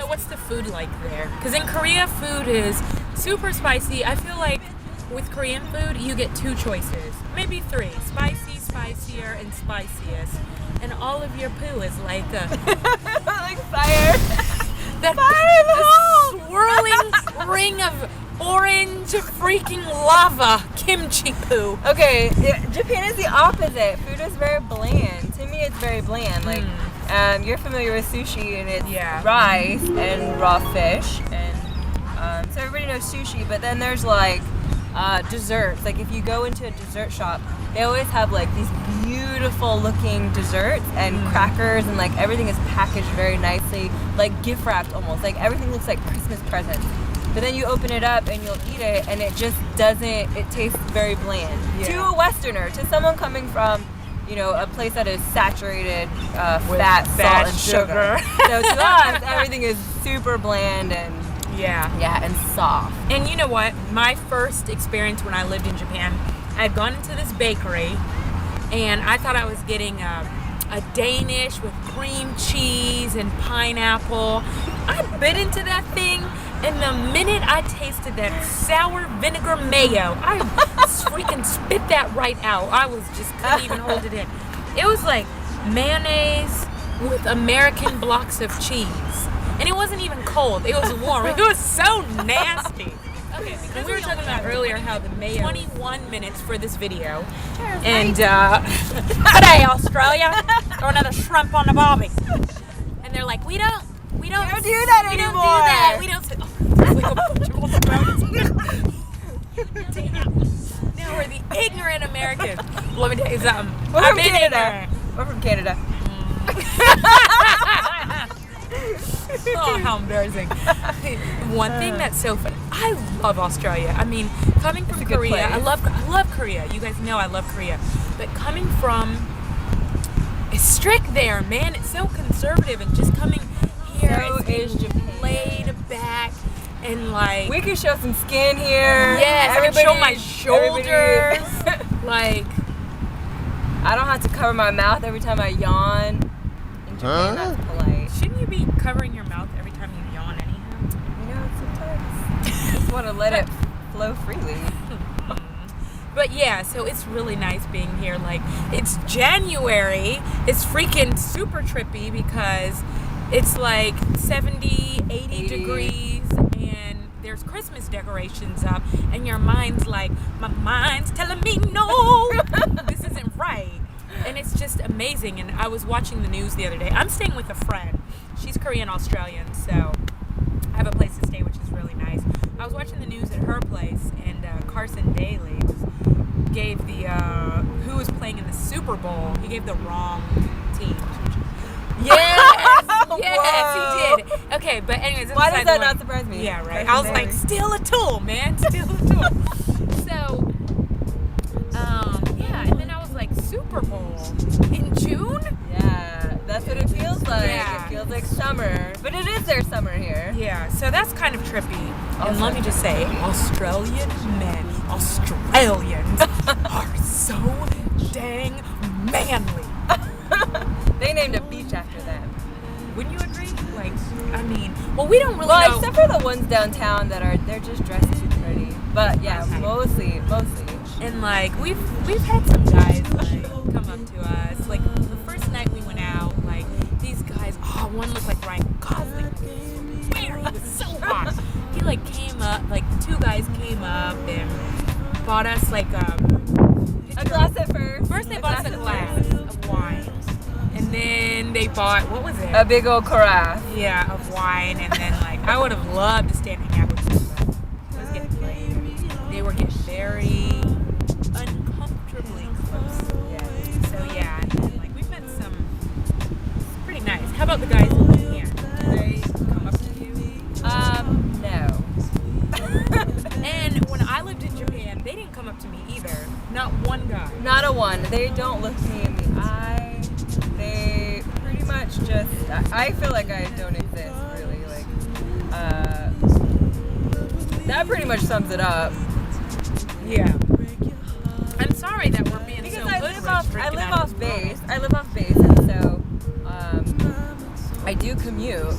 So what's the food like there? Because in Korea, food is super spicy. I feel like with Korean food, you get 2 choices, maybe 3: spicy, spicier, and spiciest. And all of your poo is like like fire. that swirling ring of orange freaking lava kimchi poo. Okay, Japan is the opposite. Food is very bland. To me, it's very bland. Like, you're familiar with sushi, and it's rice and raw fish, and so everybody knows sushi. But then there's like desserts. Like if you go into a dessert shop, they always have like these beautiful looking desserts and crackers, and like everything is packaged very nicely, like gift wrapped almost. Like everything looks like Christmas presents. But then you open it up and you'll eat it, and it just doesn't. It tastes very bland to a Westerner, to someone coming from, a place that is saturated fat, salt, and sugar. So to us, everything is super bland and and soft. And you know what? My first experience when I lived in Japan, I had gone into this bakery, and I thought I was getting a Danish with cream cheese and pineapple. I bit into that thing, and the minute I tasted that sour vinegar mayo, I freaking spit that right out. I couldn't even hold it in. It was like mayonnaise with American blocks of cheese. And it wasn't even cold. It was warm. It was so nasty. Okay, because we were talking about earlier how the mayo 21 minutes for this video. Cheers, and today Australia, throw another shrimp on the barbie. And they're like, we don't do that anymore. We don't say, Damn. Now we're the ignorant Americans. Let me tell you something. We're from Canada. We're from Canada. Oh, how embarrassing. One thing that's so funny, I love Australia. I mean, coming from Korea, I love Korea. You guys know I love Korea. But coming from, it's strict there, man. It's so conservative, and just coming here, it's Japan. Laid back, and like, we can show some skin here. Yes, I can show my shoulders. Like, I don't have to cover my mouth every time I yawn. In Japan, that's polite. Shouldn't you be covering your mouth every time you yawn anyhow? Sometimes. I just want to let it flow freely. But yeah, so it's really nice being here. Like, it's January. It's freaking super trippy because it's like 70, 80 degrees, and there's Christmas decorations up, and your mind's like, my mind's telling me no, this isn't right. And it's just amazing. And I was watching the news the other day. I'm staying with a friend. She's Korean Australian, so I have a place to stay, which is really nice. I was watching the news at her place, and Carson Daly gave who was playing in the Super Bowl, he gave the wrong team. Yes, he did. Okay, but anyways, why does that not surprise me? Yeah, right. I was like, still a tool, man, still a tool. So, and then I was like, Super Bowl in June? Yeah, that's what it feels like. Yeah. It feels like summer, but it is their summer here. Yeah, so that's kind of trippy. And let me just say, Australians are so dang manly. They named a beach after them. Wouldn't you agree? Like, I mean, well, we don't really know. Except for the ones downtown they're just dressed too pretty. But yeah, mostly. And like, we've had some guys like come up to us. Like the first night we went out, like these guys. Oh, one looked like Ryan Gosling. He was so hot. He like came up, like 2 guys came up and bought us like a glass at first. First they bought us a glass of wine. And then they bought, what was it? A big old carafe. Yeah, of wine. And then, like, I would have loved to stand and hang out with them, but it was getting late. They were getting very uncomfortably close. Yeah. So, yeah. And then, like, we've met some, it's pretty nice. How about the guys in Japan? Do they come up to you? No. And when I lived in Japan, they didn't come up to me either. Not one guy. Not a one. They don't look me in the eye. They pretty much just, I feel like I don't exist, really. Like, that pretty much sums it up. Yeah. I'm sorry that we're being because so I hood-rich live off base. I live off base, and so I do commute,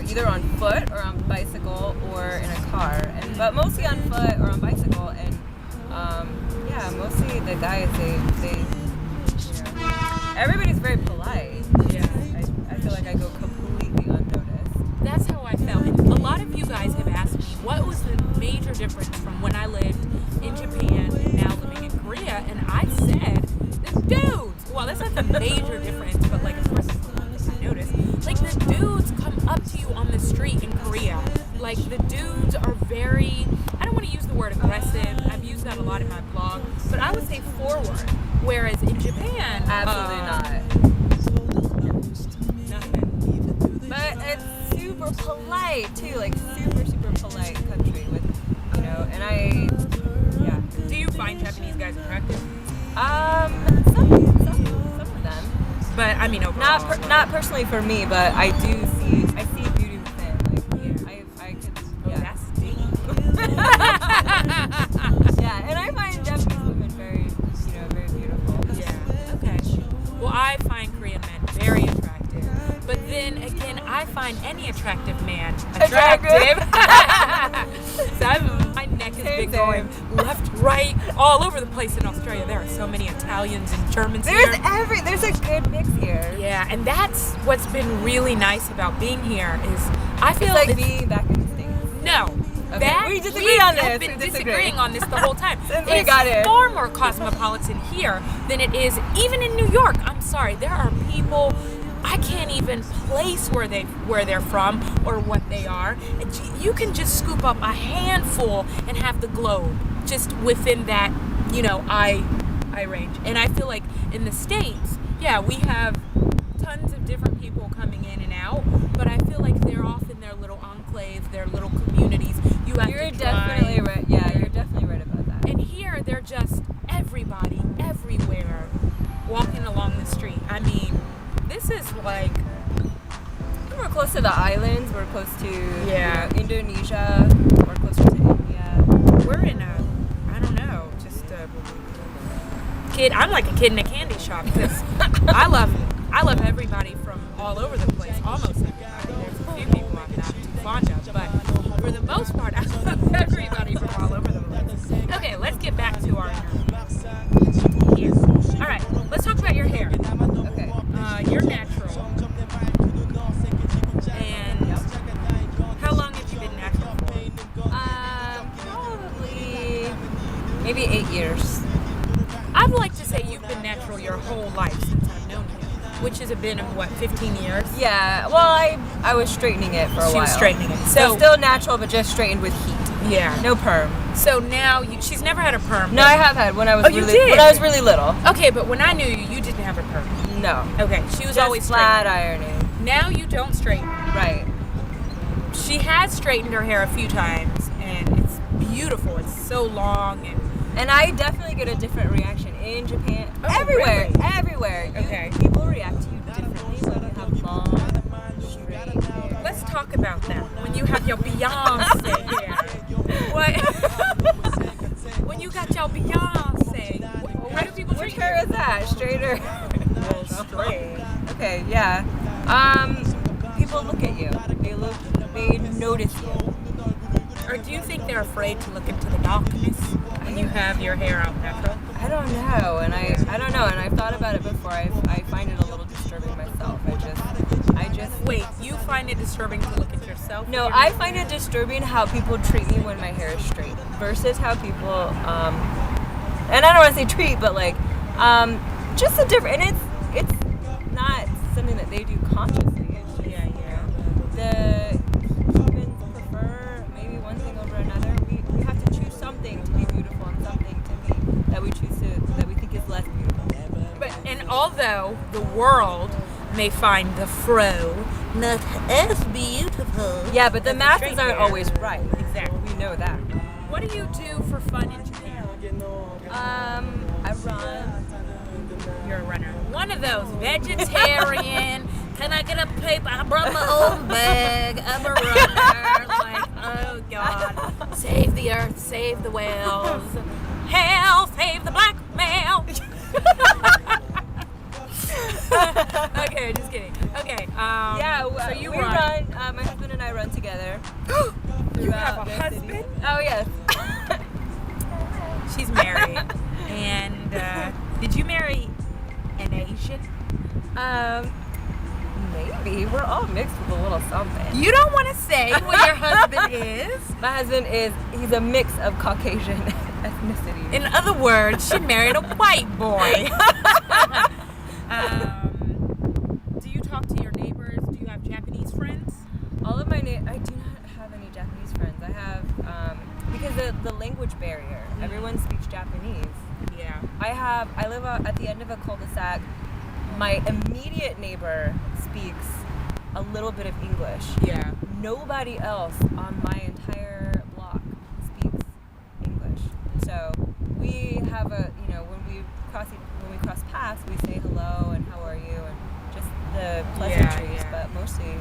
either on foot or on bicycle or in a car, but mostly on foot or on bicycle. And yeah, mostly the guys, they everybody's very polite. Yeah. I feel like I go completely unnoticed. That's how I felt. And a lot of you guys have asked me what was the major difference from when I lived in Japan and now living in Korea, and I said the dudes. Well, that's not the major difference, but like of course it's the one thing I noticed. Like the dudes come up to you on the street in Korea. Like the dudes are very, I don't want to use the word aggressive. I've used that a lot in my blog, but I would say forward. Whereas in Japan, Absolutely not. Nothing. But it's super polite too, like super polite country with, and yeah. Do you find Japanese guys attractive? Some of them. But I mean overall. Not personally for me, but I see beauty within. Like, I could. Yeah. That's deep. Yeah, and I find Japanese women very, very beautiful. Yeah. Okay. Well, I find Korean men very attractive, but then again, I find any attractive man attractive. So my neck has been going left, right, all over the place in Australia. There are so many Italians and Germans here. There's a good mix here. Yeah, and that's what's been really nice about being here is I feel it's like being back in the States. No. Okay. That We disagree on this. I've been disagreeing on this the whole time. Since we It's got here. far more cosmopolitan here than it is even in New York. I'm sorry, there are people I can't even place where they're from or what they are. You can just scoop up a handful and have the globe just within that, eye range. And I feel like in the States, yeah, we have tons of different people coming in and out, but I feel like they're off in their little enclaves, their little communities. You're definitely right. Yeah, you're definitely right about that. And here, they're just everybody, everywhere, walking along the street. I mean, this is like... We're close to the islands. We're close to Indonesia. We're closer to India. We're in I don't know, just a kid. I'm like a kid in a candy shop because I love everybody from all over the place, almost everybody. There's a few people I'm not too fond of, but for the most part, I love everybody from all over the place. Okay, let's get back to our here. All right, let's talk about your hair. Okay. You're natural. And how long have you been natural for? Probably maybe 8 years. I'd like to say you've been natural your whole life since I've known you, which has been, 15 years? Yeah, well, I was straightening it for a while. She was straightening it. So still natural, but just straightened with heat. Yeah. No perm. So now, she's never had a perm. No, I have had when I was you did? when I was really little. Okay, but when I knew you, you didn't have a perm. No. Okay, she was Just always flat straight. ironing. Now you don't straighten. Right. She has straightened her hair a few times, and it's beautiful. It's so long and I definitely get a different reaction in Japan. Oh, everywhere, really? everywhere. Okay. People react to you differently when you have long, straight hair. Let's talk about that. When you have your Beyonce hair. What? When you got your Beyonce, how do people treat Which hair is that? Straighter? Well, straight. Okay, yeah. People look at you. They notice you. Or do you think they're afraid to look into the darkness when you have your hair out natural? I don't know, and I don't know, and I've thought about it before. I find it a little disturbing myself. I just Wait, you find it disturbing to look at yourself? No, I find it disturbing how people treat me when my hair is straight versus how people and I don't want to say treat, but like just a different. And it's not something that they do consciously. It's just, the humans prefer maybe one thing over another. We have to choose something to be beautiful and something to be that we think is less beautiful. But and although the world may find the fro not as beautiful. Yeah, but the as masses straight aren't hair. always right. Exactly. We know that. What do you do for fun in Japan? I run. You're a runner. One of those vegetarian. Can I get a paper? I brought my own bag. I'm a runner. Like, oh God, save the earth, save the whales. Hell, save the black male. Okay, just kidding. Okay. Yeah, so you we run. My husband and I I run together. You have a the husband? city. Oh, yes. She's married. And did you marry an Asian? Maybe. We're all mixed with a little something. You don't want to say what your husband is? My husband he's a mix of Caucasian ethnicities. In other words, she married a white boy. Do you talk to your neighbors? Do you have Japanese friends? All of my I do not have any Japanese friends. I have, because the language barrier. Everyone speaks Japanese. Yeah. I live at the end of a cul-de-sac. My immediate neighbor speaks a little bit of English. Yeah. Nobody else on my entire block speaks English. So we have when we cross paths, we say hello and how are you and just the pleasantries, but mostly,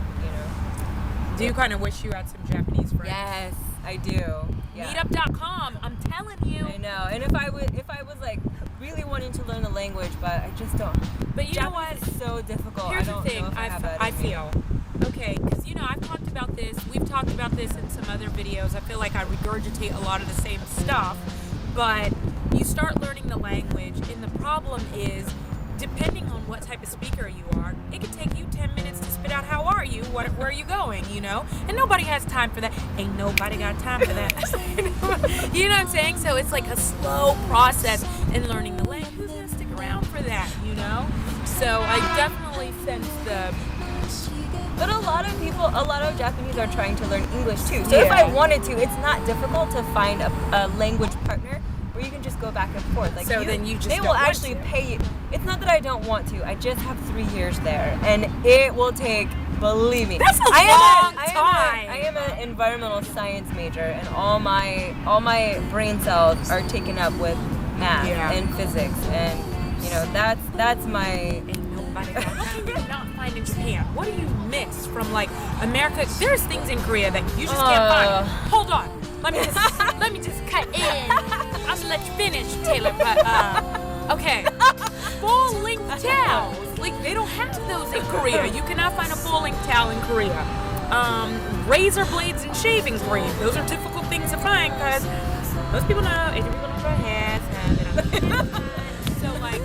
Do you kind of wish you had some Japanese friends? Yes, I do. Yeah. Meetup.com, I'm telling you. I know. And if I was like really wanting to learn the language, but I just don't. But you know what? It's so difficult. Here's I don't the thing know if I have that I in me. feel. Okay, because I've talked about this. We've talked about this in some other videos. I feel like I regurgitate a lot of the same stuff. But you start learning the language, and the problem is, depending on what type of speaker you are, it can take you 10 minutes to spit out how are you, where are you going, And nobody has time for that. Ain't nobody got time for that. You know what I'm saying? So it's like a slow process in learning the language. Who's gonna stick around for that, So I definitely sense the... But a lot of Japanese are trying to learn English too. So if I wanted to, it's not difficult to find a language partner where you can just go back and forth. Like then you just they will actually pay you. It's not that I don't want to. I just have 3 years there, and it will take. Believe me, that's a long time. I am an environmental science major, and all my brain cells are taken up with math and physics, and that's my. What can you not find in Japan? What do you miss from like America? There's things in Korea that you just can't find. Hold on, let me just cut in. I'm gonna let you finish, Taylor. But okay, full-length towels. Like they don't have those in Korea. You cannot find a full-length towel in Korea. Razor blades and shaving cream. Those are difficult things to find because most people know Asian people don't wear hats. So like,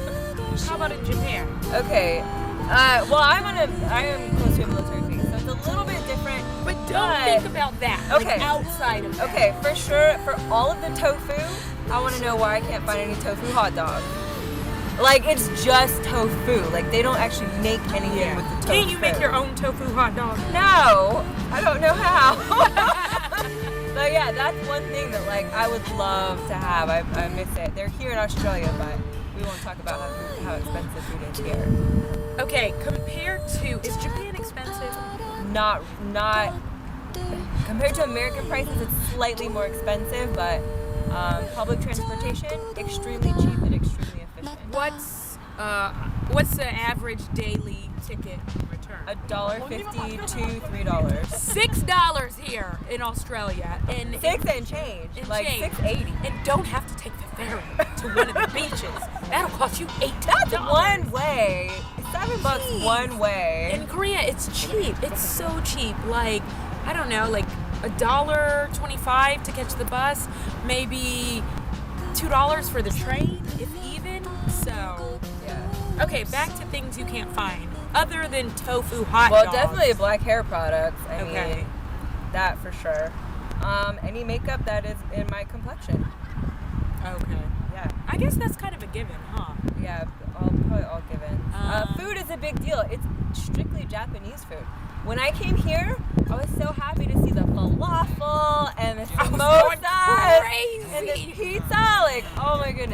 how about in Japan? Okay. Well, I am close to a military base, so it's a little bit different. But don't think about that. Okay. Like outside of that. Okay, for sure. For all of the tofu, I want to know why I can't find any tofu hot dogs. Like it's just tofu. Like they don't actually make anything with the tofu. Can't you make your own tofu hot dog? No, I don't know how. So yeah, that's one thing that like I would love to have. I miss it. They're here in Australia, but we won't talk about how expensive food is here. Okay, compared to, is Japan expensive? Not compared to American prices, it's slightly more expensive, but public transportation extremely cheap and extremely efficient. What's the average daily ticket return? $1.50 to $3. $6 here in Australia, and $6 and change, like $6.80, and don't have to take the ferry to one of the beaches. That'll cost you $8. That's one way. $7 one way. In Korea, it's cheap. It's so cheap. Like I don't know, like $1.25 to catch the bus, maybe $2 for the train, if even. So yeah. Okay, back to things you can't find other than tofu hot dogs. Well, definitely black hair products. I mean, that for sure. Any makeup that is in my complexion. Okay. Yeah. I guess that's kind of a given, huh? Yeah, probably all given. Food is a big deal. It's strictly Japanese food. When I came here, I was so happy to see the falafel and the samosas and the pizza. Like, oh my goodness.